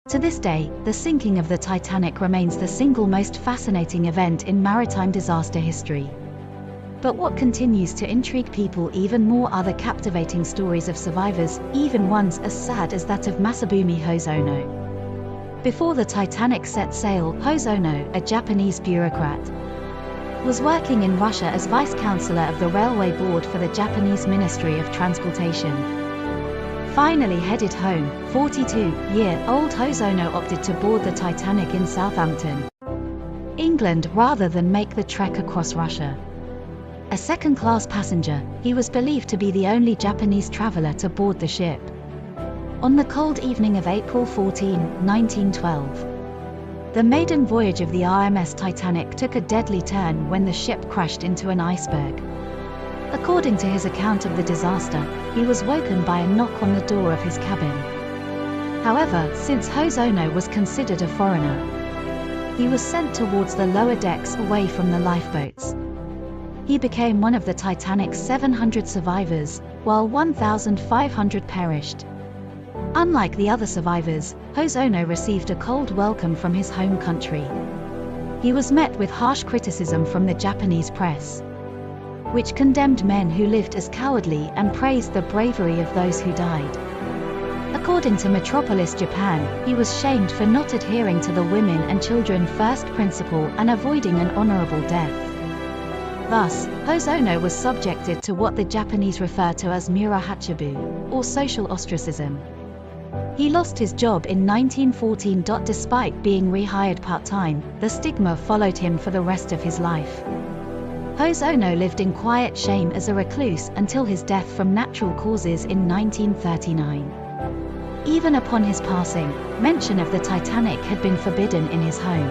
To this day, the sinking of the Titanic remains the single most fascinating event in maritime disaster history. But what continues to intrigue people even more are the captivating stories of survivors, even ones as sad as that of Masabumi Hosono. Before the Titanic set sail, Hosono, a Japanese bureaucrat, was working in Russia as vice-councilor of the railway board for the Japanese Ministry of Transportation. Finally headed home, 42-year-old Hosono opted to board the Titanic in Southampton, England, rather than make the trek across Russia. A second-class passenger, he was believed to be the only Japanese traveler to board the ship. On the cold evening of April 14, 1912, the maiden voyage of the RMS Titanic took a deadly turn when the ship crashed into an iceberg. According to his account of the disaster, he was woken by a knock on the door of his cabin. However, since Hosono was considered a foreigner, he was sent towards the lower decks away from the lifeboats. He became one of the Titanic's 700 survivors, while 1,500 perished. Unlike the other survivors, Hosono received a cold welcome from his home country. He was met with harsh criticism from the Japanese press, which condemned men who lived as cowardly and praised the bravery of those who died. According to Metropolis Japan, he was shamed for not adhering to the women and children first principle and avoiding an honorable death. Thus, Hosono was subjected to what the Japanese refer to as murahachibu, or social ostracism. He lost his job in 1914. Despite being rehired part-time, the stigma followed him for the rest of his life. Hosono lived in quiet shame as a recluse until his death from natural causes in 1939. Even upon his passing, mention of the Titanic had been forbidden in his home.